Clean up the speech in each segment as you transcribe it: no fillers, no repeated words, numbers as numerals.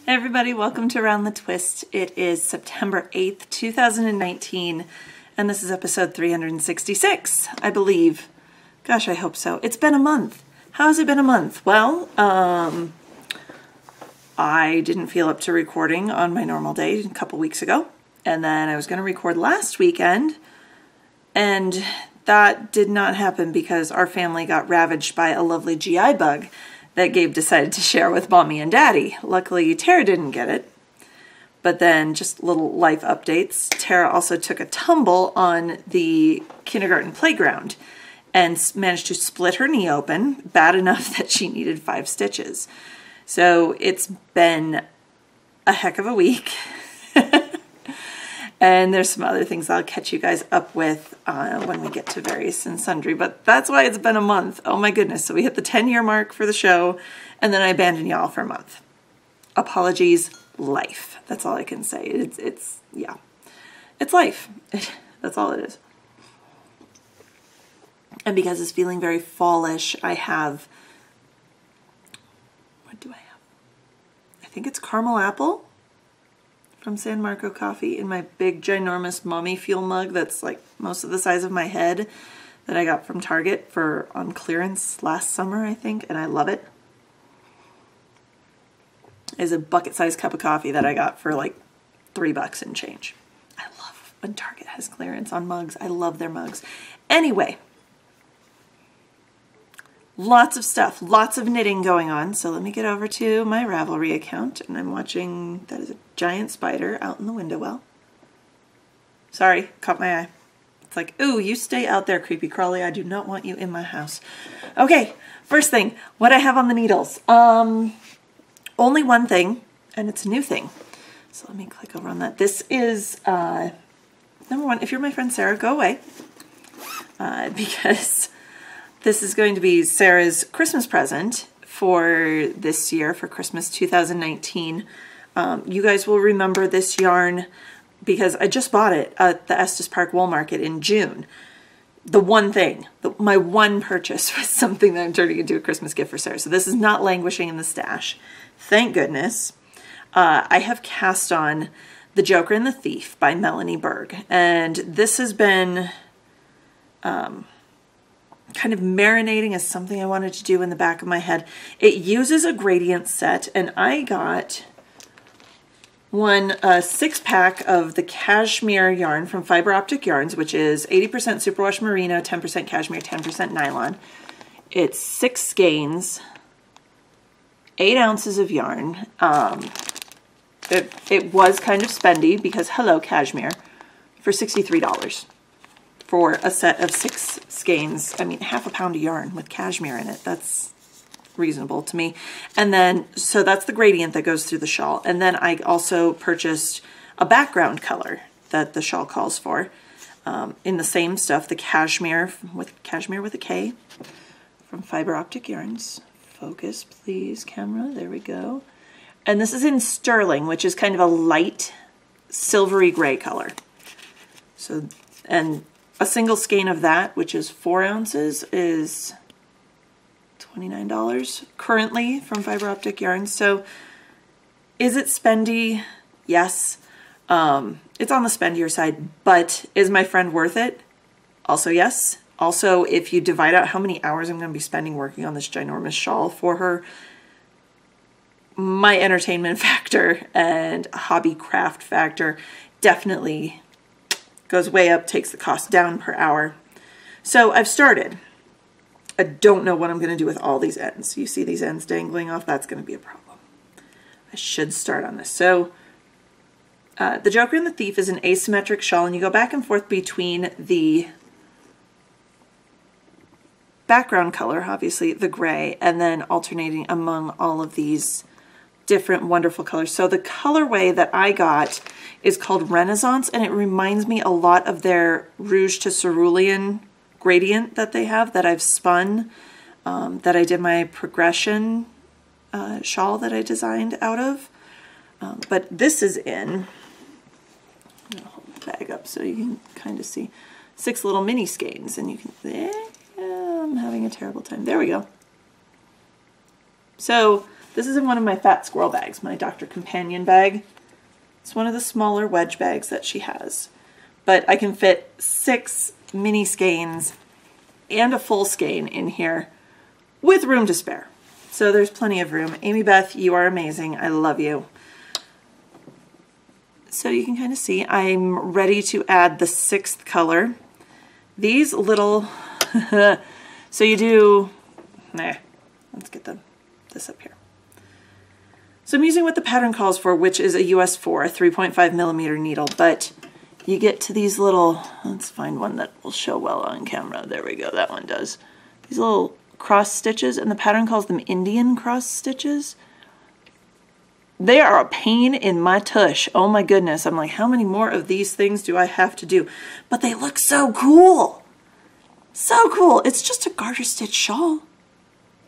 Hey everybody, welcome to Around the Twist. It is September 8th, 2019, and this is episode 366, I believe. Gosh, I hope so. It's been a month. How has it been a month? Well, I didn't feel up to recording on my normal day a couple weeks ago, and then I was going to record last weekend, and that did not happen because our family got ravaged by a lovely GI bug that Gabe decided to share with Mommy and Daddy. Luckily, Tara didn't get it. But then, just little life updates. Tara also took a tumble on the kindergarten playground and managed to split her knee open, bad enough that she needed 5 stitches. So it's been a heck of a week. And there's some other things I'll catch you guys up with when we get to various and sundry. But that's why it's been a month. Oh my goodness. So we hit the 10-year mark for the show, and then I abandoned y'all for a month. Apologies, life. That's all I can say. It's life. That's all it is. And because it's feeling very fallish, I have, what do I have? I think it's caramel apple from San Marco Coffee in my big, ginormous Mommy Fuel mug that's like most of the size of my head that I got from Target on clearance last summer, I think, and I love it. Is a bucket-sized cup of coffee that I got for like $3 and change. I love when Target has clearance on mugs. I love their mugs. Anyway, lots of stuff, lots of knitting going on. So let me get over to my Ravelry account, and I'm watching, that is a giant spider out in the window well. Sorry, caught my eye. It's like, ooh, you stay out there, creepy crawly. I do not want you in my house. Okay, first thing, what I have on the needles. Only one thing, and it's a new thing. So let me click over on that. This is, number one, if you're my friend Sarah, go away. Because this is going to be Sarah's Christmas present for this year, for Christmas 2019. You guys will remember this yarn because I just bought it at the Estes Park Wool Market in June. The one thing, my one purchase was something that I'm turning into a Christmas gift for Sarah. So this is not languishing in the stash. Thank goodness. I have cast on The Joker and the Thief by Melanie Berg. And this has been kind of marinating as something I wanted to do in the back of my head. It uses a gradient set, and I got a 6-pack of the cashmere yarn from Fiber Optic Yarns, which is 80% superwash merino, 10% cashmere, 10% nylon. It's 6 skeins, 8 ounces of yarn. It was kind of spendy because, hello, cashmere, for $63 for a set of 6 skeins. I mean, half a pound of yarn with cashmere in it. That's reasonable to me. And then, so that's the gradient that goes through the shawl. And then I also purchased a background color that the shawl calls for in the same stuff, the cashmere with a K from Fiber Optic Yarns. Focus, please, camera. There we go. And this is in sterling, which is kind of a light silvery gray color. So, and a single skein of that, which is 4 ounces, is $29 currently from Fiber Optic Yarns. So is it spendy? Yes. It's on the spendier side, but is my friend worth it? Also yes. Also, if you divide out how many hours I'm going to be spending working on this ginormous shawl for her, my entertainment factor and hobby craft factor definitely goes way up, takes the cost down per hour. So I've started. I don't know what I'm going to do with all these ends. You see these ends dangling off? That's going to be a problem. I should start on this. So The Joker and the Thief is an asymmetric shawl, and you go back and forth between the background color, obviously the gray, and then alternating among all of these different wonderful colors. So the colorway that I got is called Renaissance, and it reminds me a lot of their Rouge to Cerulean gradient that they have that I've spun, that I did my progression shawl that I designed out of. But this is in, I'm going to hold the bag up so you can kind of see, 6 little mini skeins, and you can, I'm having a terrible time. There we go. So This is in one of my Fat Squirrel bags, my Dr. Companion bag. It's one of the smaller wedge bags that she has. But I can fit 6 mini skeins and a full skein in here with room to spare. So there's plenty of room. Amy Beth, you are amazing. I love you. So you can kind of see I'm ready to add the 6th color. These little, so you do, let's get this up here. So I'm using what the pattern calls for, which is a US 4, a 3.5 millimeter needle, but you get to these little, let's find one that will show well on camera. There we go, that one does. These little cross stitches, and the pattern calls them Indian cross stitches. They are a pain in my tush. Oh my goodness. I'm like, how many more of these things do I have to do? But they look so cool. So cool. It's just a garter stitch shawl.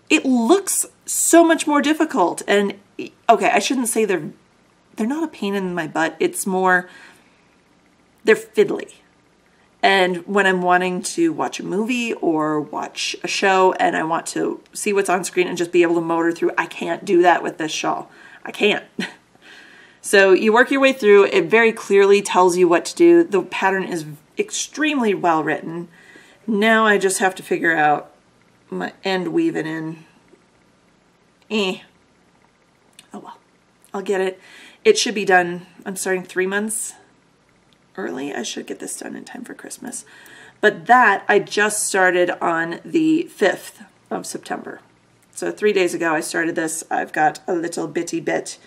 It looks so much more difficult. And okay, I shouldn't say they're not a pain in my butt. It's more, they're fiddly. And when I'm wanting to watch a movie or watch a show and I want to see what's on screen and just be able to motor through, I can't do that with this shawl. I can't. So you work your way through. It very clearly tells you what to do. The pattern is extremely well written. Now I just have to figure out my end weaving in. Oh well, I'll get it. It should be done. I'm starting 3 months early. I should get this done in time for Christmas. But that I just started on the 5th of September. So 3 days ago I started this. I've got a little bitty bit.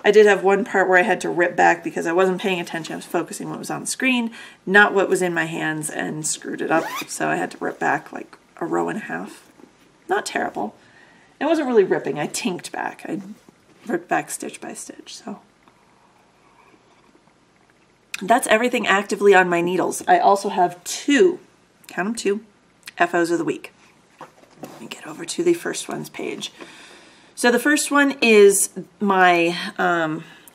I did have one part where I had to rip back because I wasn't paying attention. I was focusing what was on the screen, not what was in my hands, and screwed it up. So I had to rip back like 1.5 rows. Not terrible. It wasn't really ripping. I tinked back. I ripped back stitch by stitch. So that's everything actively on my needles. I also have 2, count them 2, FOs of the week. Let me get over to the first one's page. So the first one is my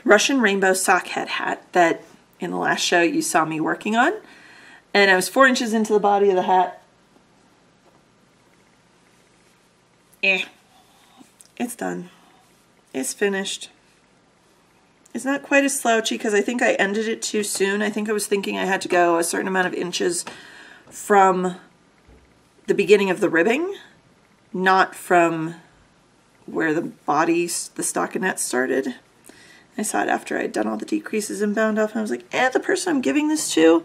Russian rainbow sock head hat that in the last show you saw me working on. And I was 4 inches into the body of the hat. It's done. It's finished. It's not quite as slouchy because I think I ended it too soon. I think I was thinking I had to go a certain amount of inches from the beginning of the ribbing, not from where the body, the stockinette started. I saw it after I'd done all the decreases and bound off, and I was like, the person I'm giving this to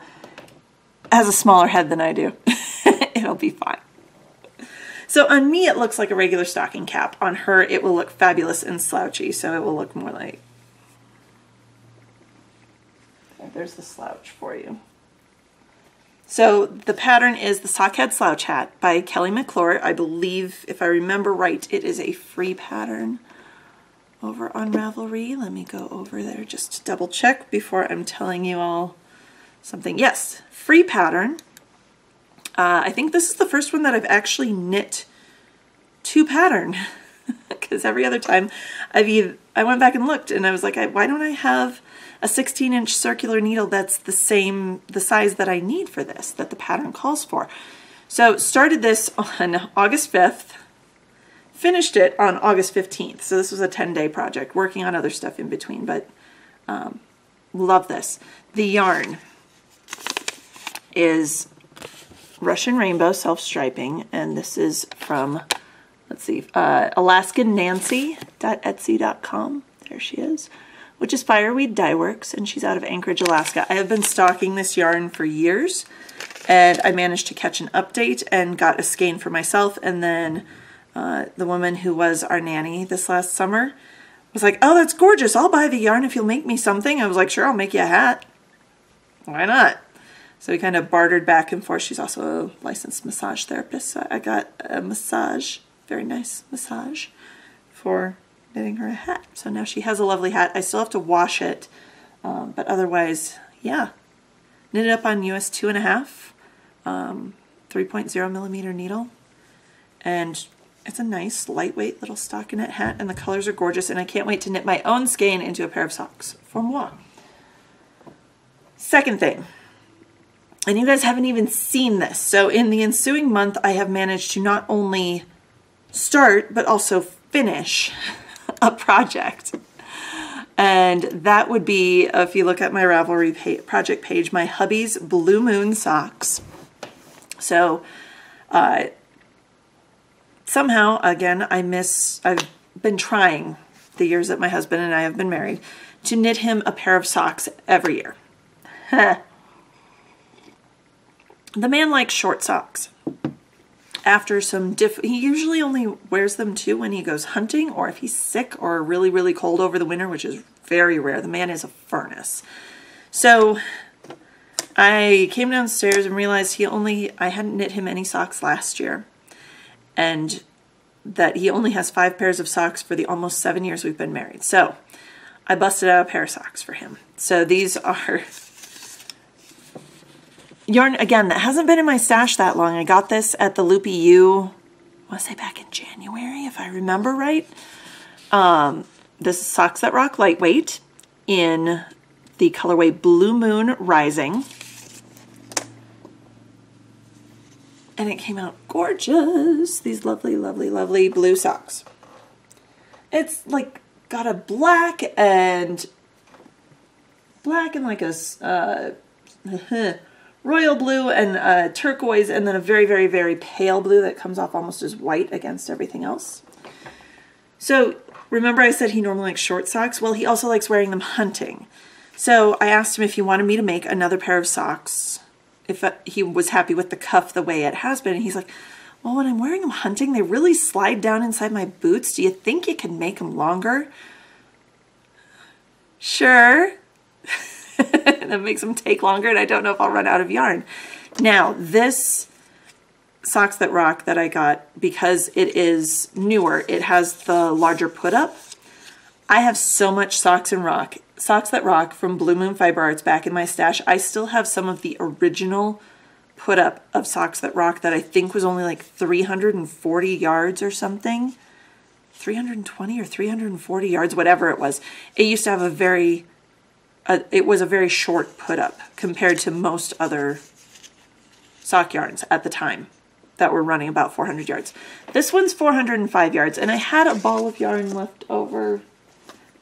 has a smaller head than I do. It'll be fine. So on me, it looks like a regular stocking cap. On her, it will look fabulous and slouchy, so it will look more like... There's the slouch for you. So the pattern is the Sockhead Slouch Hat by Kelly McClure. I believe, if I remember right, it is a free pattern over on Ravelry. Let me go over there just to double check before I'm telling you all something. Yes, free pattern. I think this is the first one that I've actually knit to pattern because every other time I went back and looked and I was like, why don't I have a 16-inch circular needle that's the size that I need for this, that the pattern calls for. So started this on August 5th, finished it on August 15th. So this was a 10-day project, working on other stuff in between, but love this. The yarn is Russian Rainbow Self-Striping, and this is from, let's see, AlaskanNancy.etsy.com. There she is. Which is Fireweed Dye Works, and she's out of Anchorage, Alaska. I have been stocking this yarn for years, and I managed to catch an update and got a skein for myself, and then the woman who was our nanny this last summer was like, oh, that's gorgeous. I'll buy the yarn if you'll make me something. I was like, sure, I'll make you a hat. Why not? So we kind of bartered back and forth. She's also a licensed massage therapist, so I got a massage, very nice massage, for knitting her a hat. So now she has a lovely hat. I still have to wash it, but otherwise, yeah. Knit it up on US 2.5, 3.0 millimeter needle, and it's a nice lightweight little stockinette hat, and the colors are gorgeous, and I can't wait to knit my own skein into a pair of socks for moi. Second thing, and you guys haven't even seen this, so in the ensuing month I have managed to not only start but also finish a project. And that would be, if you look at my Ravelry project page, my hubby's Blue Moon socks. So somehow, again, I've been trying the years that my husband and I have been married to knit him a pair of socks every year. The man likes short socks. After some he usually only wears them too when he goes hunting or if he's sick or really, really cold over the winter, which is very rare. The man is a furnace. So I came downstairs and realized I hadn't knit him any socks last year. And that he only has 5 pairs of socks for the almost 7 years we've been married. So I busted out a pair of socks for him. So these are yarn, again, that hasn't been in my stash that long. I got this at the Loopy U, I want to say back in January, if I remember right. This is Socks That Rock Lightweight in the colorway Blue Moon Rising. And it came out gorgeous. These lovely, lovely, lovely blue socks. It's like got a black and like a royal blue and turquoise, and then a very, very, very pale blue that comes off almost as white against everything else. So remember I said he normally likes short socks? Well, he also likes wearing them hunting. So I asked him if he wanted me to make another pair of socks, if he was happy with the cuff the way it has been. And he's like, well, when I'm wearing them hunting, they really slide down inside my boots. Do you think you can make them longer? Sure. That makes them take longer, and I don't know if I'll run out of yarn. Now, this Socks That Rock that I got, because it is newer, it has the larger put-up. I have so much Socks That Rock from Blue Moon Fiber Arts back in my stash. I still have some of the original put-up of Socks That Rock that I think was only like 340 yards or something. 320 or 340 yards, whatever it was. It used to have it was a very short put-up compared to most other sock yarns at the time that were running about 400 yards. This one's 405 yards, and I had a ball of yarn left over.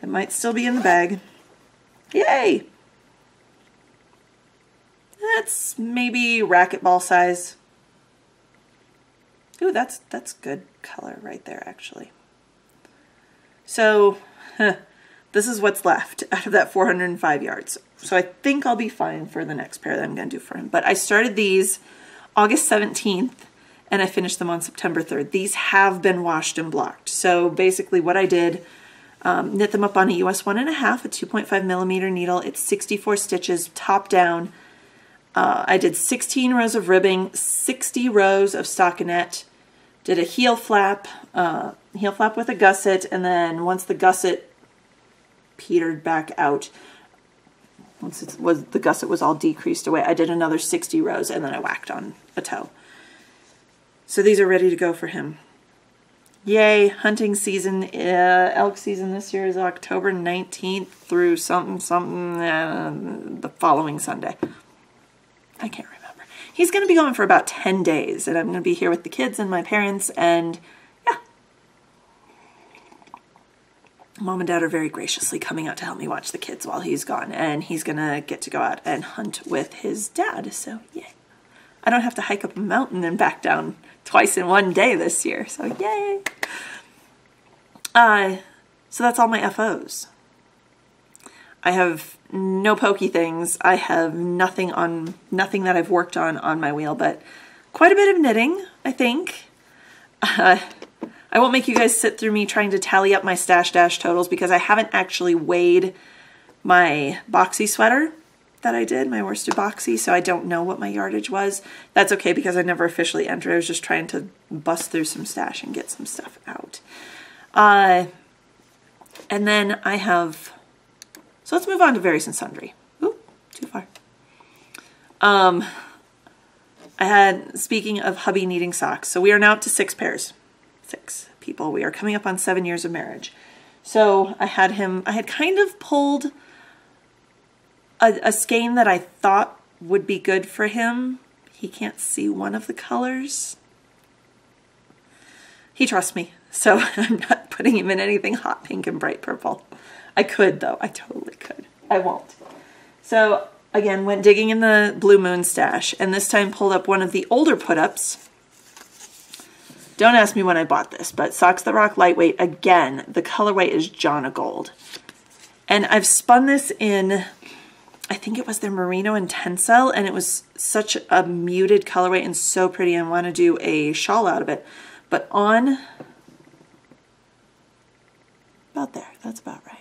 It might still be in the bag. Yay! That's maybe racquetball size. Ooh, that's good color right there, actually. So, this is what's left out of that 405 yards. So I think I'll be fine for the next pair that I'm going to do for him. But I started these August 17th, and I finished them on September 3rd. These have been washed and blocked. So basically what I did, knit them up on a US 1.5, a 2.5 millimeter needle. It's 64 stitches, top down. I did 16 rows of ribbing, 60 rows of stockinette, did a heel flap with a gusset, and then once the gusset petered back out, once the gusset was all decreased away, I did another 60 rows, and then I whacked on a toe. So these are ready to go for him. Yay, hunting season, elk season this year is October 19th through the following Sunday. I can't remember. He's going to be going for about 10 days, and I'm going to be here with the kids and my parents, and yeah. Mom and Dad are very graciously coming out to help me watch the kids while he's gone, and he's going to get to go out and hunt with his dad, so yeah. I don't have to hike up a mountain and back down twice in one day this year, so yay! So that's all my FOs. I have no pokey things. I have nothing that I've worked on my wheel, but quite a bit of knitting, I think. I won't make you guys sit through me trying to tally up my stash dash totals because I haven't actually weighed my boxy sweater that I did, my worsted boxy, so I don't know what my yardage was. That's okay because I never officially entered. I was just trying to bust through some stash and get some stuff out. And then I have, so let's move on to Various and Sundry. Ooh, too far. Speaking of hubby needing socks, so we are now up to 6 pairs. 6 people. We are coming up on 7 years of marriage. So I had kind of pulled a skein that I thought would be good for him. He can't see one of the colors. He trusts me. So I'm not putting him in anything hot pink and bright purple. I could though, I totally could. I won't. So again, went digging in the Blue Moon stash, and this time pulled up one of the older put-ups. Don't ask me when I bought this, but Socks That Rock Lightweight. Again, the colorway is Jonna Gold. And I've spun this in, I think it was their Merino and Tencel, and it was such a muted colorway and so pretty. I want to do a shawl out of it. But on, about there, that's about right.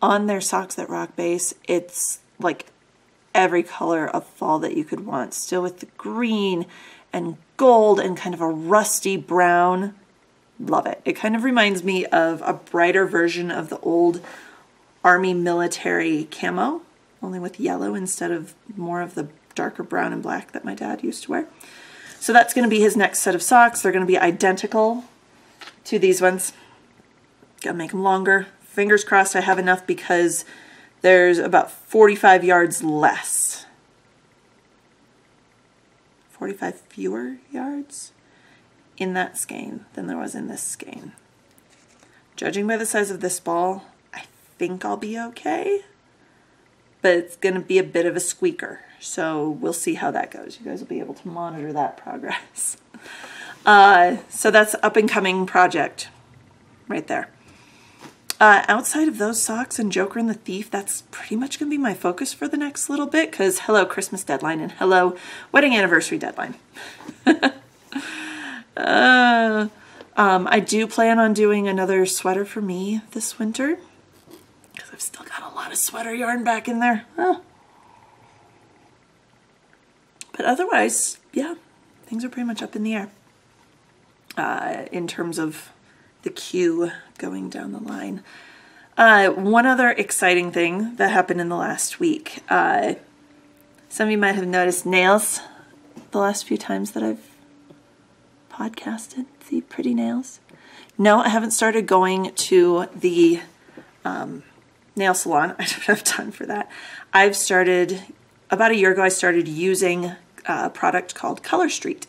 On their Socks That Rock base, it's like every color of fall that you could want. Still with the green and gold and kind of a rusty brown. Love it. It kind of reminds me of a brighter version of the old Army military camo, only with yellow instead of more of the darker brown and black that my dad used to wear. So that's going to be his next set of socks. They're going to be identical to these ones. Gotta make them longer. Fingers crossed I have enough because there's about 45 yards less. 45 fewer yards in that skein than there was in this skein. Judging by the size of this ball, I think I'll be okay, but it's going to be a bit of a squeaker, so we'll see how that goes. You guys will be able to monitor that progress. So that's up and coming project right there. Outside of those socks and Joker and the Thief, that's pretty much going to be my focus for the next little bit, because hello Christmas deadline and hello wedding anniversary deadline. I do plan on doing another sweater for me this winter, because I've still got a lot of sweater yarn back in there. But otherwise, yeah, things are pretty much up in the air in terms of the queue going down the line. One other exciting thing that happened in the last week. Some of you might have noticed nails the last few times that I've podcasted. See pretty nails? No, I haven't started going to the nail salon. I don't have time for that. I've started, about a year ago, I started using a product called Color Street.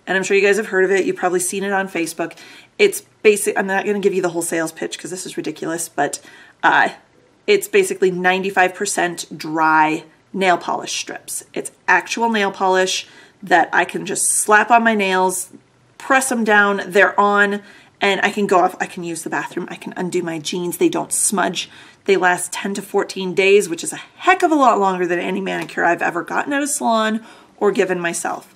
And I'm sure you guys have heard of it. You've probably seen it on Facebook. It's basic. I'm not going to give you the whole sales pitch because this is ridiculous, but it's basically 95% dry nail polish strips. It's actual nail polish that I can just slap on my nails, press them down, they're on, and I can go off. I can use the bathroom. I can undo my jeans. They don't smudge. They last 10 to 14 days, which is a heck of a lot longer than any manicure I've ever gotten at a salon or given myself.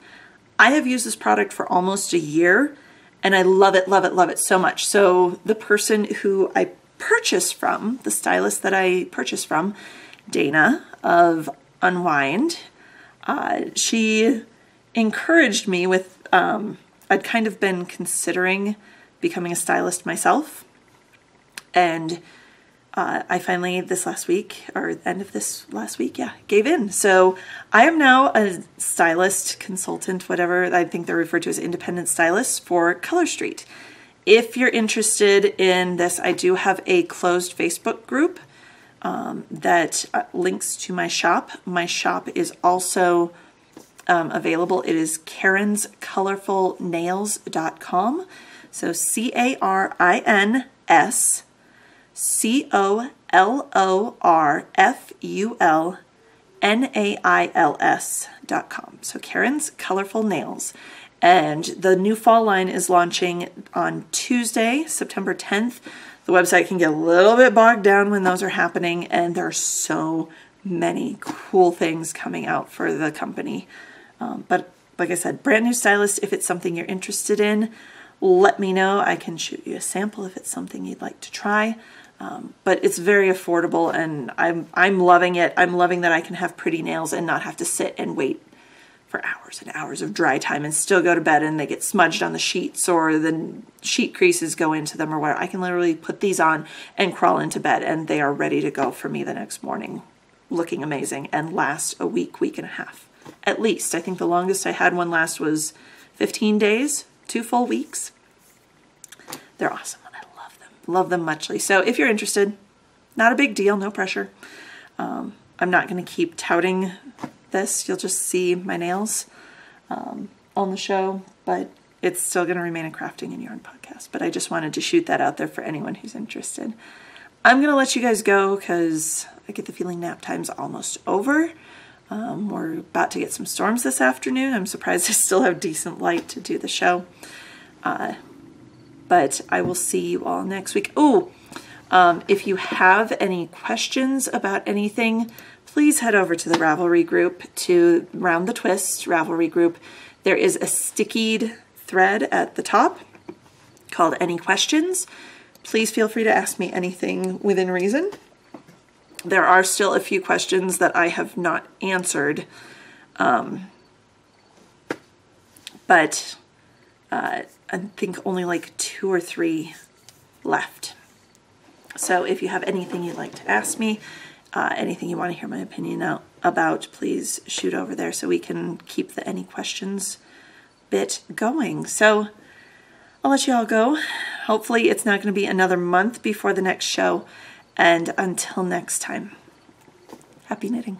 I have used this product for almost a year, and I love it, love it, love it so much. So the person who I purchased from, the stylist that I purchased from, Dana of Unwind, she encouraged me with, I'd kind of been considering becoming a stylist myself, and I finally this last week, or end of this last week, yeah, gave in. So I am now a stylist, consultant, whatever. I think they're referred to as independent stylists for Color Street. If you're interested in this, I do have a closed Facebook group that links to my shop. My shop is also available. It is CarinsColorfulNails.com. So CarinsColorfulNails.com. So Karen's Colorful Nails. And the new fall line is launching on Tuesday, September 10th. The website can get a little bit bogged down when those are happening, and there are so many cool things coming out for the company. But like I said, brand new stylist. If it's something you're interested in, let me know. I can shoot you a sample if it's something you'd like to try. But it's very affordable, and I'm loving it. I'm loving that I can have pretty nails and not have to sit and wait for hours and hours of dry time and still go to bed and they get smudged on the sheets or the sheet creases go into them or whatever. I can literally put these on and crawl into bed, and they are ready to go for me the next morning, looking amazing, and last a week, week and a half. At least. I think the longest I had one last was 15 days, 2 full weeks. They're awesome, and I love them. Love them muchly. So if you're interested, not a big deal, no pressure. I'm not going to keep touting this. You'll just see my nails on the show. But it's still going to remain a crafting and yarn podcast, but I just wanted to shoot that out there for anyone who's interested. I'm going to let you guys go because I get the feeling nap time's almost over. We're about to get some storms this afternoon. I'm surprised I still have decent light to do the show. But I will see you all next week. Oh, if you have any questions about anything, please head over to the Ravelry group, to Round the Twist Ravelry group. There is a stickied thread at the top called Any Questions. Please feel free to ask me anything within reason. There are still a few questions that I have not answered, but I think only like 2 or 3 left. So if you have anything you'd like to ask me, anything you want to hear my opinion about, please shoot over there so we can keep the Any Questions bit going. So I'll let you all go. Hopefully it's not going to be another month before the next show. And until next time, happy knitting.